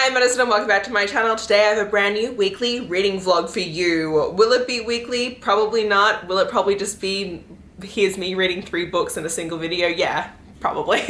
Hi, Madison and welcome back to my channel. Today I have a brand new weekly reading vlog for you. Will it be weekly? Probably not. Will it probably just be, here's me reading 3 books in a single video? Yeah, probably.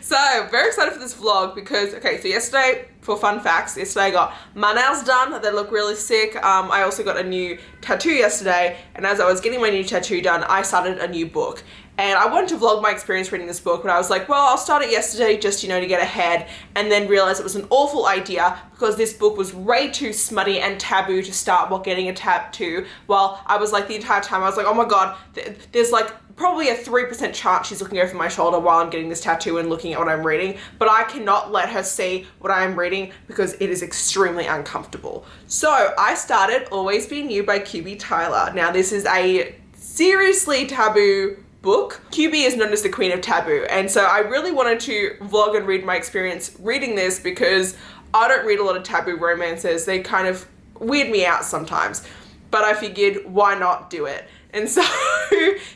So, very excited for this vlog because, okay, so yesterday, for fun facts, yesterday I got my nails done. They look really sick. I also got a new tattoo yesterday, and as I was getting my new tattoo done, I started a new book. And I wanted to vlog my experience reading this book, but I was like, well, I'll start it yesterday just, you know, to get ahead, and then realize it was an awful idea because this book was way too smutty and taboo to start while getting a tattoo. While I was like, the entire time, I was like, oh my God, there's like probably a 3% chance she's looking over my shoulder while I'm getting this tattoo and looking at what I'm reading, but I cannot let her see what I am reading because it is extremely uncomfortable. So I started Always Be New by QB Tyler. Now this is a seriously taboo book. QB is known as the queen of taboo, and so I really wanted to vlog and read my experience reading this because I don't read a lot of taboo romances. They kind of weird me out sometimes, but I figured why not do it? And so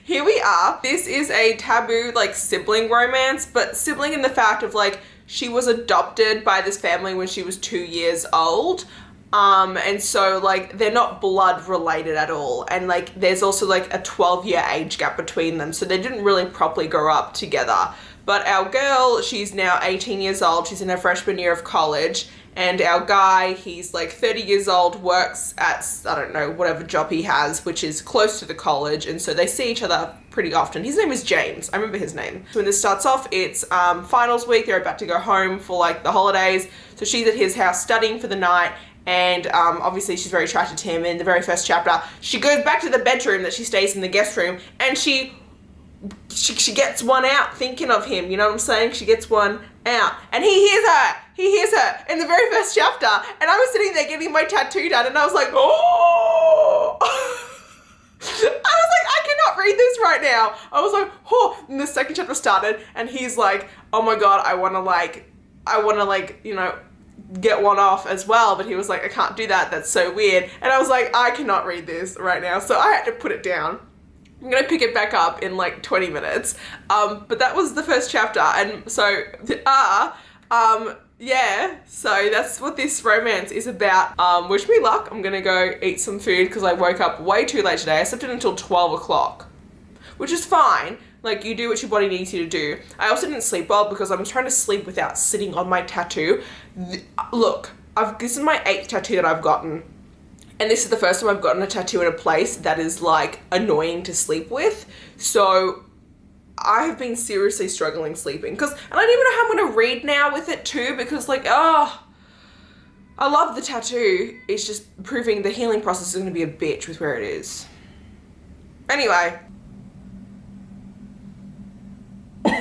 here we are. This is a taboo like sibling romance, but sibling in the fact of like she was adopted by this family when she was 2 years old. And so like they're not blood related at all, and like there's also like a 12-year age gap between them, so they didn't really properly grow up together. But our girl, she's now 18 years old, she's in her freshman year of college, and our guy, he's like 30 years old, works at, I don't know, whatever job he has, which is close to the college, and so they see each other pretty often. His name is James, I remember his name. So when this starts off, it's finals week, they're about to go home for like the holidays, so she's at his house studying for the night, and obviously she's very attracted to him. In the very first chapter, she goes back to the bedroom that she stays in, the guest room, and she gets one out thinking of him, you know what I'm saying? She gets one out, and he hears her in the very first chapter, and I was sitting there getting my tattoo done, and I was like, oh! I was like, I cannot read this right now. I was like, oh, and the second chapter started, and he's like, oh my God, I wanna like, you know, get one off as well, but he was like, I can't do that, that's so weird. And I was like, I cannot read this right now, so I had to put it down. I'm gonna pick it back up in like 20 minutes. But that was the first chapter, and so yeah, so that's what this romance is about. Wish me luck. I'm gonna go eat some food because I woke up way too late today. I slept in until 12 o'clock, which is fine. Like, you do what your body needs you to do. I also didn't sleep well because I'm trying to sleep without sitting on my tattoo. Look, this is my 8th tattoo that I've gotten. And this is the first time I've gotten a tattoo in a place that is like annoying to sleep with. So I have been seriously struggling sleeping and I don't even know how I'm gonna read now with it too, because like, I love the tattoo. It's just proving the healing process is gonna be a bitch with where it is. Anyway. I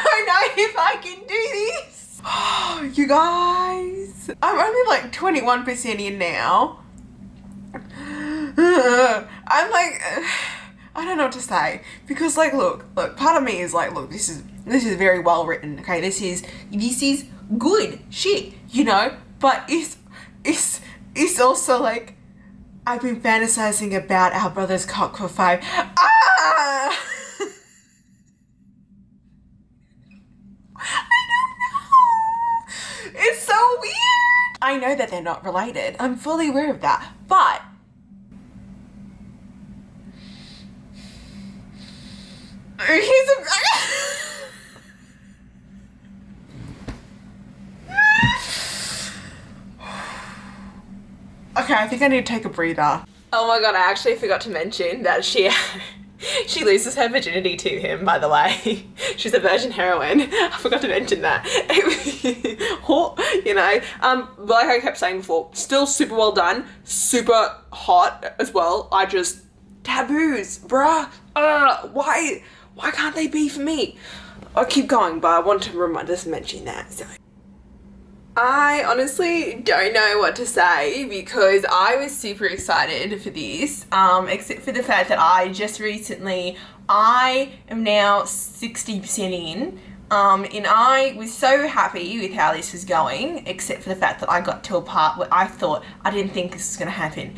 don't know if I can do this. You guys, I'm only like 21% in now. I'm like, I don't know what to say, because like, look, part of me is like, look, this is very well written. Okay, this is good shit, you know, but it's also like, I've been fantasizing about our brother's cock for 5. I don't know. It's so weird. I know that they're not related. I'm fully aware of that. But okay, I think I need to take a breather. Oh my God, I actually forgot to mention that she loses her virginity to him, by the way. She's a virgin heroine. I forgot to mention that. You know, like I kept saying before, still super well done, super hot as well. Taboos, bruh. Why can't they be for me? I'll keep going, but I want to just mention that, so. I honestly don't know what to say because I was super excited for this, except for the fact that I am now 60% in, And I was so happy with how this was going, except for the fact that I got to a part where I didn't think this was going to happen.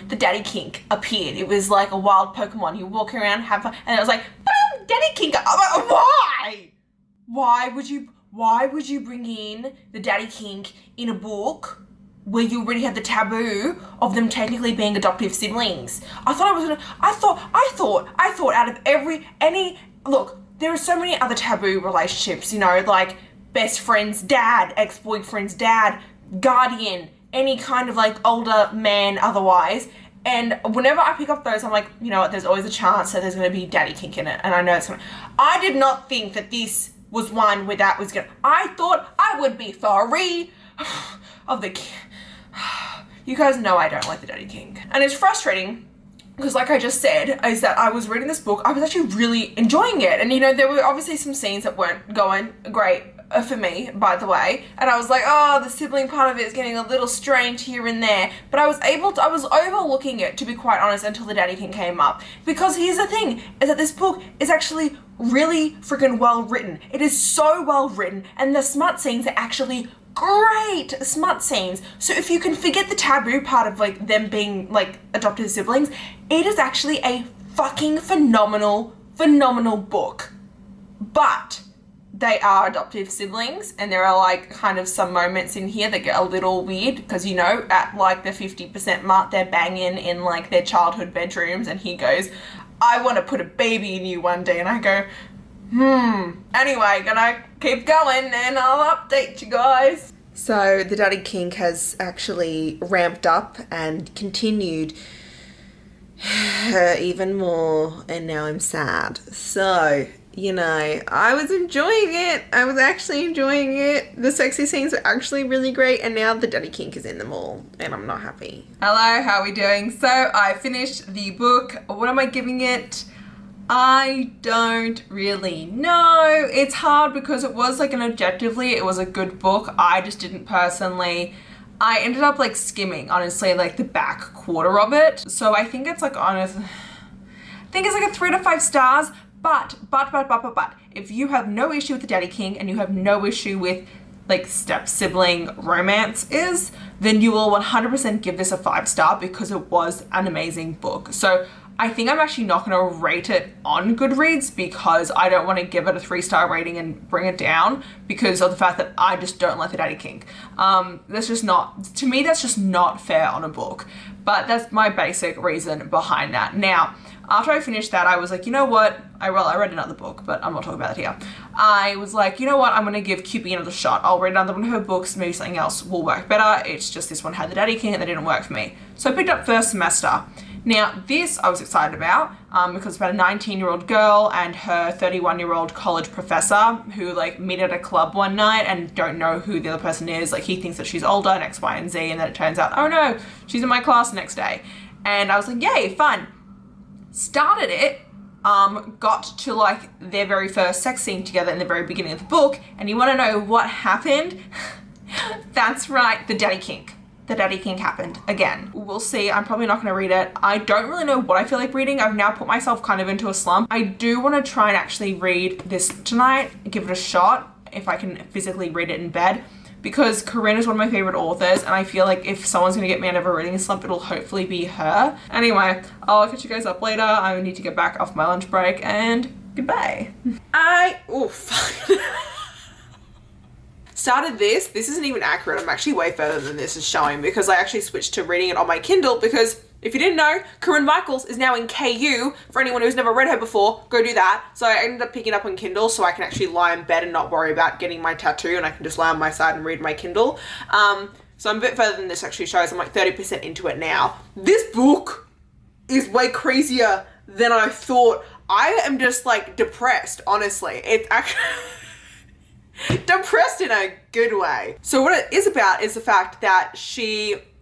The daddy kink appeared. It was like a wild Pokemon. You walk around, have fun, and it was like, boom, daddy kink. I'm like, why? Why would you bring in the daddy kink in a book where you already had the taboo of them technically being adoptive siblings? I thought out of look, there are so many other taboo relationships, you know, like best friend's dad, ex-boyfriend's dad, guardian, any kind of like older man otherwise. And whenever I pick up those, I'm like, you know what, there's always a chance that there's going to be daddy kink in it. And I know it's going to. I did not think that this was one where that was going to. I thought I would be free of the. You guys know I don't like the daddy kink. And it's frustrating because, like I just said, is that I was reading this book, I was actually really enjoying it. And, you know, there were obviously some scenes that weren't going great for me, by the way. And I was like, oh, the sibling part of it is getting a little strange here and there. But I was overlooking it, to be quite honest, until the daddy kink came up. Because here's the thing, is that this book is actually really freaking well written. It is so well written, and the smut scenes are actually great smut scenes. So if you can forget the taboo part of like them being like adopted siblings, it is actually a fucking phenomenal book. But they are adoptive siblings, and there are like kind of some moments in here that get a little weird because, you know, at like the 50% mark, they're banging in like their childhood bedrooms, and he goes, I want to put a baby in you one day, and I go, Anyway, gonna keep going and I'll update you guys. So the daddy kink has actually ramped up and continued even more, and now I'm sad. So, you know, I was enjoying it. I was actually enjoying it. The sexy scenes were actually really great, and now the daddy kink is in them all, and I'm not happy. Hello, how are we doing? So I finished the book. What am I giving it? I don't really know. It's hard because it was like it was a good book. I just didn't personally. I ended up like skimming, honestly, like the back quarter of it. So I think it's like I think it's like a 3 to 5 stars. But, if you have no issue with the daddy kink and you have no issue with like step sibling romance then you will 100% give this a 5-star because it was an amazing book. So I think I'm actually not going to rate it on Goodreads because I don't want to give it a 3-star rating and bring it down because of the fact that I just don't like the daddy kink. That's just not, to me, that's just not fair on a book. But that's my basic reason behind that. Now, after I finished that, I was like, you know what? I read another book, but I'm not talking about it here. I was like, you know what? I'm going to give Cupid another shot. I'll read another one of her books. Maybe something else will work better. It's just this one had the daddy kink and that didn't work for me. So I picked up First Semester. Now, this I was excited about because it's about a 19-year-old girl and her 31-year-old college professor who like meet at a club one night and don't know who the other person is. Like he thinks that she's older and X, Y, and Z, and then it turns out, oh no, she's in my class the next day. And I was like, yay, fun. Started it, got to like their very first sex scene together in the very beginning of the book, and you want to know what happened? That's right, the daddy kink. The daddy kink happened again. We'll see. I'm probably not going to read it. I don't really know what I feel like reading. I've now put myself kind of into a slump. I do want to try and actually read this tonight, give it a shot if I can physically read it in bed, because Corinne is one of my favorite authors, and I feel like if someone's going to get me out of a reading slump, it'll hopefully be her. Anyway, I'll catch you guys up later. I need to get back off my lunch break, and goodbye. Started this isn't even accurate. I'm actually way further than this is showing because I actually switched to reading it on my Kindle because if you didn't know, Corinne Michaels is now in KU. For anyone who's never read her before, go do that. So I ended up picking it up on Kindle so I can actually lie in bed and not worry about getting my tattoo, and I can just lie on my side and read my Kindle. So I'm a bit further than this actually shows. I'm like 30% into it now. This book is way crazier than I thought. I am just like depressed, honestly. It's actually depressed in a good way. So what it is about is the fact that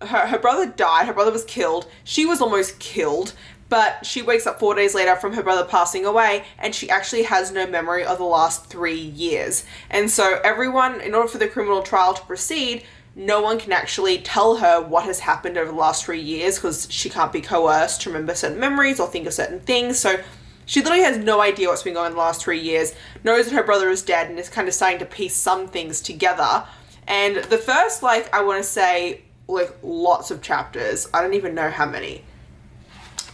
her brother died, her brother was killed, she was almost killed, but she wakes up 4 days later from her brother passing away, and she actually has no memory of the last 3 years. And so everyone, in order for the criminal trial to proceed, no one can actually tell her what has happened over the last 3 years because she can't be coerced to remember certain memories or think of certain things. So She literally has no idea what's been going on in the last 3 years, knows that her brother is dead, and is kind of starting to piece some things together. And the first, like, I want to say, like, lots of chapters, I don't even know how many.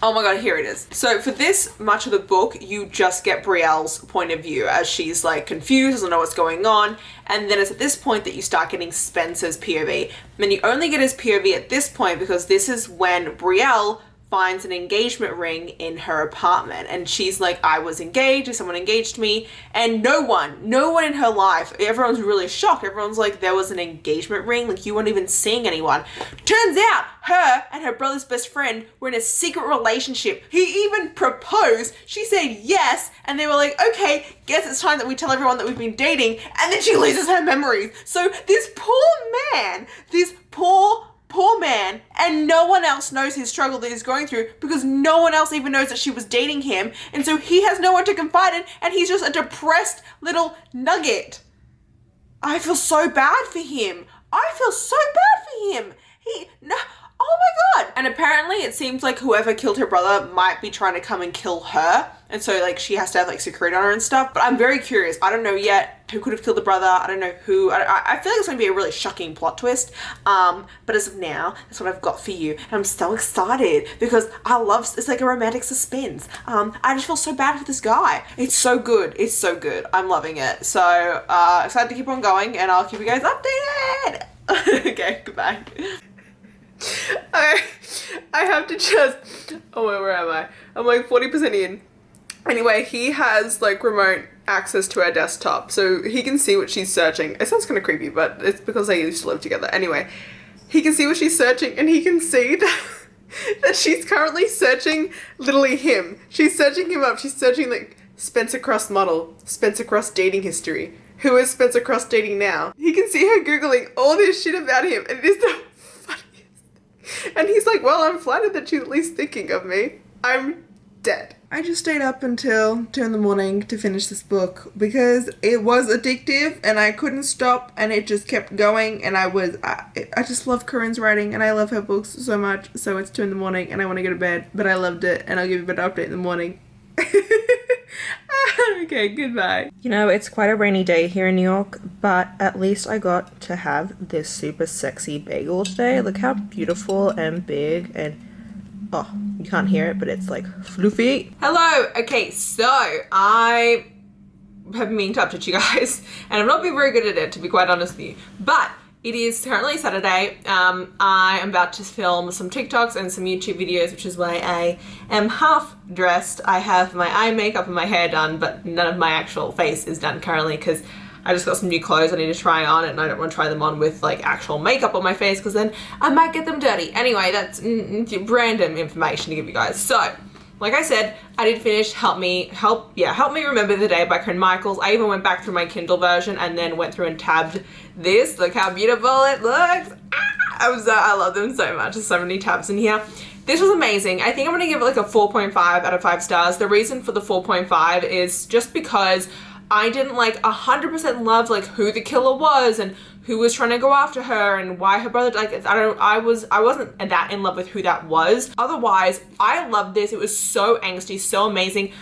Oh my god, here it is. So for this much of the book, you just get Brielle's point of view as she's like confused, doesn't know what's going on. And then it's at this point that you start getting Spencer's POV. And you only get his POV at this point because this is when Brielle finds an engagement ring in her apartment, and she's like, I was engaged, someone engaged me, and no one in her life, everyone's really shocked. Everyone's like, there was an engagement ring, like you weren't even seeing anyone. Turns out her and her brother's best friend were in a secret relationship. He even proposed, she said yes, and they were like, okay, guess it's time that we tell everyone that we've been dating, and then she loses her memories. So this poor man, poor man, and no one else knows his struggle that he's going through because no one else even knows that she was dating him, and so he has no one to confide in, and he's just a depressed little nugget. I feel so bad for him. Oh my god. And apparently it seems like whoever killed her brother might be trying to come and kill her, and so like she has to have like security on her and stuff. But I'm very curious. I don't know yet who could have killed the brother. I don't know who. I feel like it's going to be a really shocking plot twist. But as of now, that's what I've got for you. And I'm so excited because it's like a romantic suspense. I just feel so bad for this guy. It's so good. It's so good. I'm loving it. So excited to keep on going, and I'll keep you guys updated. Okay, goodbye. I have to just, oh wait, where am I? I'm like 40% in. Anyway, he has like remote access to our desktop, so he can see what she's searching. It sounds kind of creepy, but it's because they used to live together. Anyway, he can see what she's searching, and he can see that she's currently searching literally him. She's searching him up. She's searching like Spencer Cross model, Spencer Cross dating history. Who is Spencer Cross dating now? He can see her Googling all this shit about him, and it is the and he's like, well, I'm flattered that she's at least thinking of me. I'm dead. I just stayed up until 2 in the morning to finish this book because it was addictive and I couldn't stop, and it just kept going, and I just love Corinne's writing and I love her books so much. So it's 2 in the morning and I want to go to bed, but I loved it, and I'll give you a better update in the morning. Okay, goodbye. You know, it's quite a rainy day here in New York, but at least I got to have this super sexy bagel today. Look how beautiful and big, and oh, you can't hear it, but it's like fluffy. Hello. Okay, so I have been meaning to update you guys, and I've not been very good at it, to be quite honest with you, but it is currently Saturday. I am about to film some TikToks and some YouTube videos, which is why I am half dressed. I have my eye makeup and my hair done, but none of my actual face is done currently because I just got some new clothes I need to try on, and I don't want to try them on with like actual makeup on my face because then I might get them dirty. Anyway, that's random information to give you guys. So, like I said, I did finish Help Me Remember the Day by Corinne Michaels. I even went back through my Kindle version and then went through and tabbed this. Look how beautiful it looks. I love them so much. There's so many tabs in here. This was amazing. I think I'm going to give it like a 4.5 out of 5 stars. The reason for the 4.5 is just because I didn't like 100% love like who the killer was and who was trying to go after her and why her brother, like, I wasn't that in love with who that was. Otherwise, I loved this. It was so angsty, so amazing.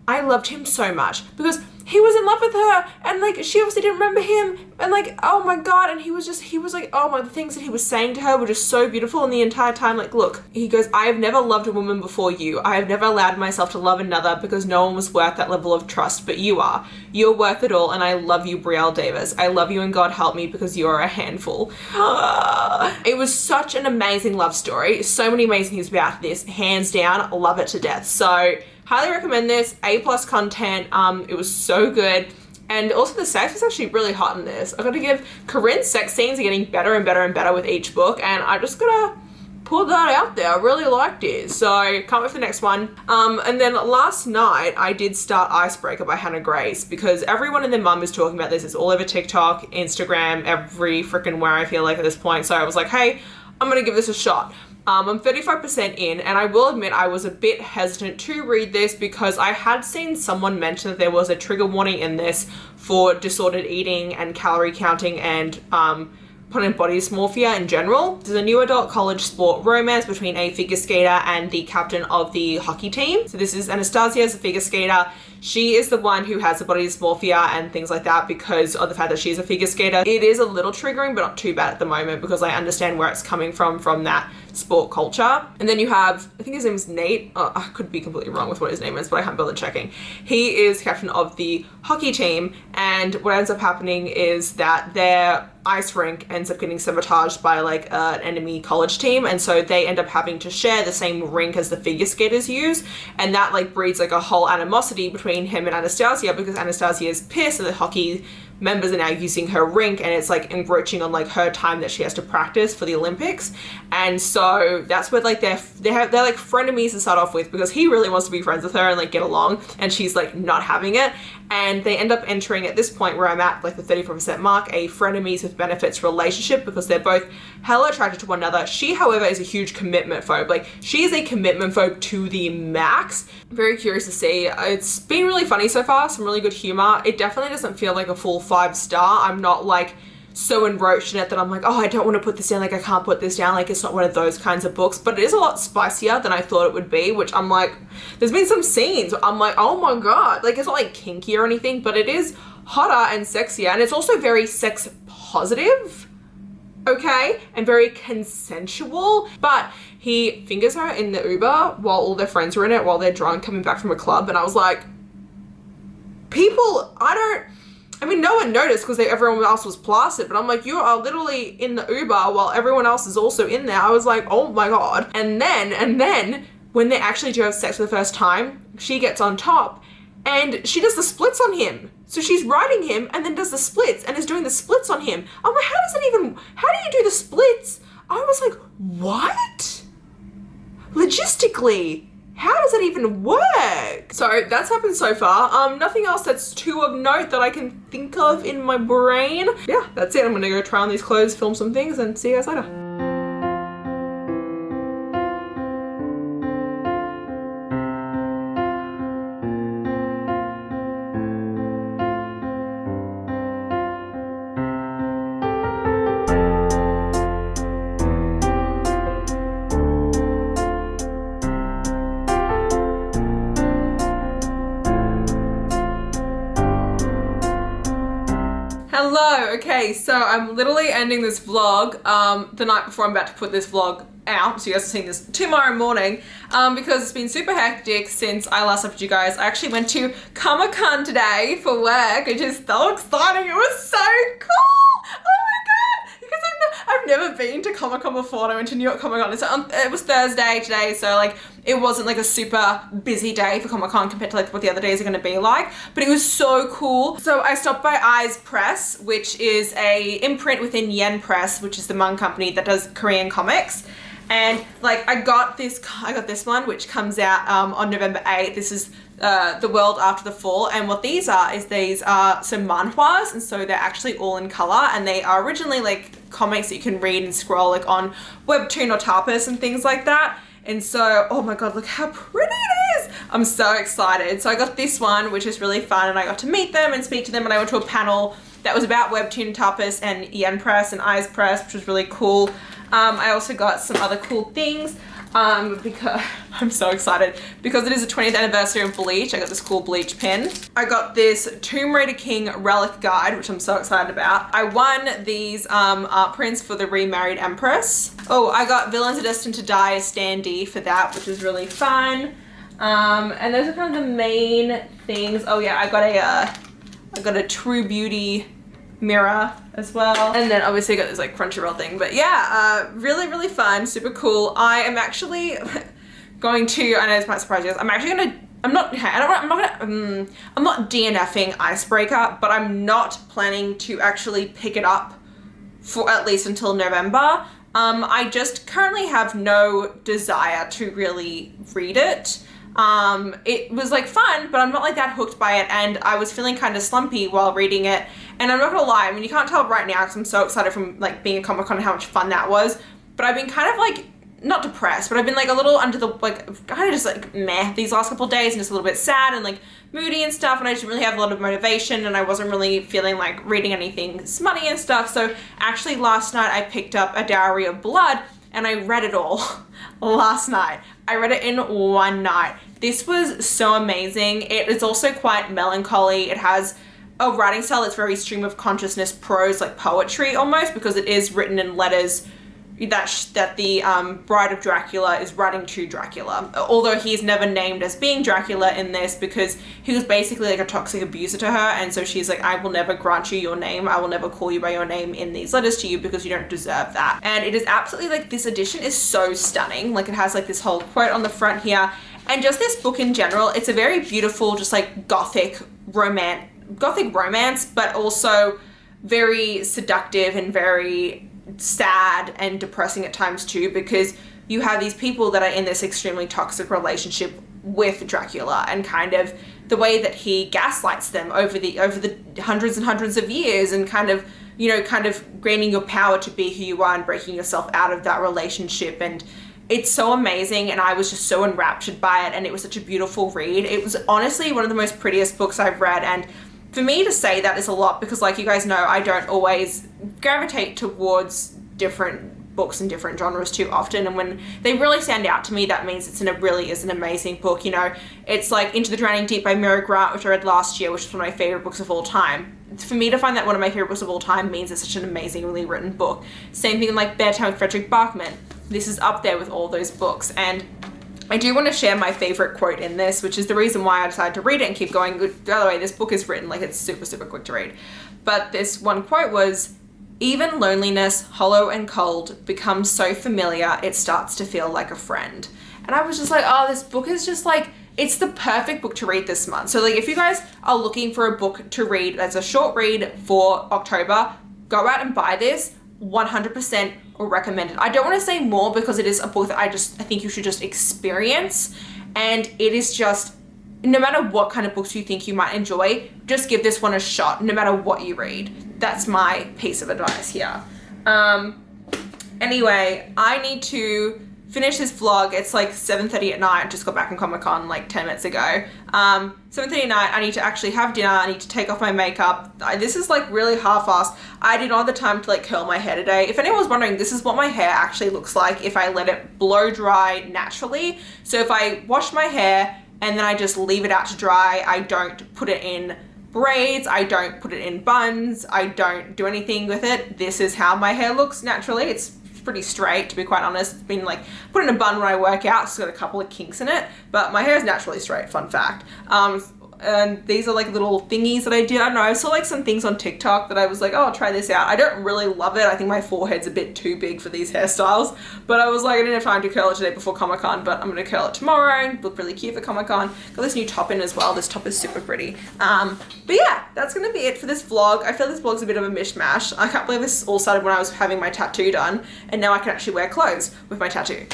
I loved him so much because he was in love with her, and like she obviously didn't remember him, and like, oh my god, and he was like, oh my, the things that he was saying to her were just so beautiful, and the entire time, like, look, he goes, I have never loved a woman before you. I have never allowed myself to love another because no one was worth that level of trust, but you are. You're worth it all, and I love you, Brielle Davis. I love you, and God help me because you are a handful. It was such an amazing love story. So many amazing things about this. Hands down, love it to death. So highly recommend this. A+ content. It was so good. And also the sex was actually really hot in this. I gotta give Corinne's sex scenes are getting better and better and better with each book, and I just gotta put that out there. I really liked it. So can't wait for the next one. And then last night I did start Icebreaker by Hannah Grace because everyone and their mum is talking about this. It's all over TikTok, Instagram, every freaking where I feel like at this point. So I was like, hey, I'm gonna give this a shot. I'm 35% in, and I will admit I was a bit hesitant to read this because I had seen someone mention that there was a trigger warning in this for disordered eating and calorie counting and put in body dysmorphia in general. This is a new adult college sport romance between a figure skater and the captain of the hockey team. So this is Anastasia as a figure skater. She is the one who has the body dysmorphia and things like that because of the fact that she's a figure skater. It is a little triggering, but not too bad at the moment because I understand where it's coming from that sport culture. And then you have, I think his name is Nate. Oh, I could be completely wrong with what his name is, but I haven't bothered checking. He is captain of the hockey team, and what ends up happening is that their ice rink ends up getting sabotaged by like an enemy college team, and so they end up having to share the same rink as the figure skaters use, and that like breeds like a whole animosity between him and Anastasia because Anastasia is pissed that the hockey members are now using her rink and it's like encroaching on like her time that she has to practice for the Olympics. And so that's where like they're like frenemies to start off with because he really wants to be friends with her and like get along, and she's like not having it. And they end up entering at this point where I'm at, like the 34% mark, a frenemies with benefits relationship because they're both hella attracted to one another. She, however, is a huge commitment phobe. Like, she is a commitment phobe to the max. Very curious to see. It's been really funny so far, some really good humor. It definitely doesn't feel like a full 5-star. I'm not like so enroached in it that I'm like, oh, I don't want to put this down, like I can't put this down, like it's not one of those kinds of books, but it is a lot spicier than I thought it would be, which I'm like, there's been some scenes where I'm like, oh my god, like it's not like kinky or anything, but it is hotter and sexier, and it's also very sex positive, okay, and very consensual. But he fingers her in the Uber while all their friends are in it, while they're drunk coming back from a club, and I was like, people, I mean, no one noticed because everyone else was plastered, but I'm like, you are literally in the Uber while everyone else is also in there. I was like, oh my god. And then when they actually do have sex for the first time, she gets on top and she does the splits on him. So she's riding him and then does the splits and is doing the splits on him. I'm like, how do you do the splits? I was like, what? Logistically, how does that even work? So that's happened so far. Nothing else that's too of note that I can think of in my brain. Yeah, that's it. I'm gonna go try on these clothes, film some things, and see you guys later. Hello, okay, so I'm literally ending this vlog the night before I'm about to put this vlog out, so you guys are seeing this tomorrow morning, because it's been super hectic since I last updated you guys. I actually went to Comic-Con today for work, which is so exciting. It was so cool! Oh my god! Because I've never been to Comic-Con before, and I went to New York Comic-Con. It was Thursday today, so like it wasn't like a super busy day for Comic-Con compared to like what the other days are going to be like, but it was so cool. So I stopped by Eyes Press, which is a imprint within Yen Press, which is the manga company that does Korean comics. And like I got this one, which comes out on November 8th. This is The World After the Fall, and what these are some manhwas, and so they're actually all in color, and they are originally like comics that you can read and scroll like on Webtoon or Tapas and things like that. And so, oh my god, look how pretty it is! I'm so excited. So I got this one, which is really fun, and I got to meet them and speak to them, and I went to a panel that was about Webtoon, Tapas, and Yen Press and Eyes Press, which was really cool. I also got some other cool things because I'm so excited because it is the 20th anniversary of Bleach. I got this cool Bleach pin. I got this Tomb Raider King relic guide, which I'm so excited about. I won these art prints for the Remarried Empress. Oh, I got Villains Are Destined to Die as standee for that, which is really fun. And those are kind of the main things. Oh yeah, I got a True Beauty mirror as well, and then obviously I got this like Crunchyroll thing. But yeah, really fun, super cool. I am actually going to, I know this might surprise you guys, I'm not DNFing Icebreaker, but I'm not planning to actually pick it up for at least until November. I just currently have no desire to really read it. It was like fun, but I'm not like that hooked by it, and I was feeling kind of slumpy while reading it, and I'm not gonna lie, I mean, you can't tell right now because I'm so excited from like being at Comic-Con and how much fun that was, but I've been kind of like not depressed, but I've been like a little under the, like, kind of just like meh these last couple of days and just a little bit sad and like moody and stuff, and I didn't really have a lot of motivation and I wasn't really feeling like reading anything smutty and stuff. So actually last night I picked up A Dowry of Blood and I read it all last night. I read it in one night. This was so amazing. It is also quite melancholy. It has a writing style that's very stream of consciousness prose, like poetry almost, because it is written in letters that the bride of Dracula is writing to Dracula, although he's never named as being Dracula in this because he was basically like a toxic abuser to her, and so she's like, I will never grant you your name, I will never call you by your name in these letters to you because you don't deserve that. And it is absolutely like, this edition is so stunning. Like, it has like this whole quote on the front here, and just this book in general, it's a very beautiful, just like gothic romance, but also very seductive and very sad and depressing at times too, because you have these people that are in this extremely toxic relationship with Dracula, and kind of the way that he gaslights them over the hundreds and hundreds of years, and kind of, you know, kind of gaining your power to be who you are and breaking yourself out of that relationship. And it's so amazing, and I was just so enraptured by it, and it was such a beautiful read. It was honestly one of the most prettiest books I've read, and for me to say that is a lot because, like you guys know, I don't always gravitate towards different books and different genres too often, and when they really stand out to me, that means it really is an amazing book. You know, it's like Into the Drowning Deep by Mary Grant, which I read last year, which is one of my favorite books of all time. For me to find that one of my favorite books of all time means it's such an amazingly written book. Same thing like Bedtime with Frederick Bachman. This is up there with all those books, and I do want to share my favorite quote in this, which is the reason why I decided to read it and keep going. By the way, this book is written like it's super, super quick to read. But this one quote was, "Even loneliness, hollow and cold, becomes so familiar it starts to feel like a friend." And I was just like, oh, this book is just like, it's the perfect book to read this month. So like, if you guys are looking for a book to read that's a short read for October, go out and buy this. 100% recommended. I don't want to say more because it is a book that I think you should just experience, and it is just, no matter what kind of books you think you might enjoy, just give this one a shot no matter what you read. That's my piece of advice here. Anyway, I need to finish this vlog. It's like 7:30 at night. I just got back from Comic-Con like 10 minutes ago. 7:30 at night, I need to actually have dinner. I need to take off my makeup. This is like really half-assed. I did not have the time to like curl my hair today. If anyone was wondering, this is what my hair actually looks like if I let it blow dry naturally. So if I wash my hair and then I just leave it out to dry, I don't put it in braids, I don't put it in buns, I don't do anything with it. This is how my hair looks naturally. It's pretty straight, to be quite honest. It's been like put in a bun when I work out, so it's got a couple of kinks in it, but my hair is naturally straight, fun fact. And these are like little thingies that I did. I don't know, I saw like some things on TikTok that I was like, oh, I'll try this out. I don't really love it. I think my forehead's a bit too big for these hairstyles, but I was like, I didn't have time to curl it today before Comic-Con, but I'm gonna curl it tomorrow and look really cute for Comic-Con. Got this new top in as well. This top is super pretty. But yeah, that's gonna be it for this vlog. I feel this vlog's a bit of a mishmash. I can't believe this all started when I was having my tattoo done, and now I can actually wear clothes with my tattoo.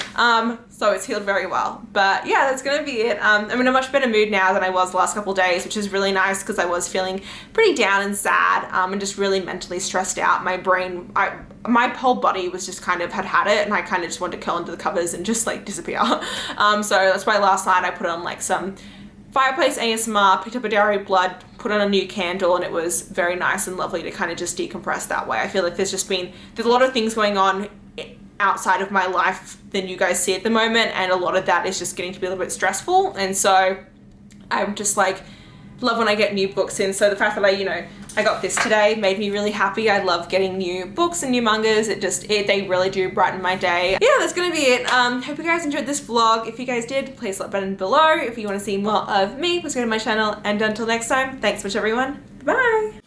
So it's healed very well. But yeah, that's gonna be it. I'm in a much better mood now than I was the last couple of days, which is really nice because I was feeling pretty down and sad, and just really mentally stressed out. My brain, my whole body was just kind of had it, and I kind of just wanted to curl under the covers and just like disappear. So that's why last night I put on like some fireplace ASMR, picked up A Dowry of Blood, put on a new candle, and it was very nice and lovely to kind of just decompress that way. I feel like there's a lot of things going on outside of my life than you guys see at the moment, and a lot of that is just getting to be a little bit stressful, and so I'm just like, love when I get new books in. So the fact that I got this today made me really happy. I love getting new books and new mangas. They really do brighten my day. Yeah, that's gonna be it. Hope you guys enjoyed this vlog. If you guys did, please let button below. If you want to see more of me, please go to my channel, and until next time, thanks so much everyone. Bye.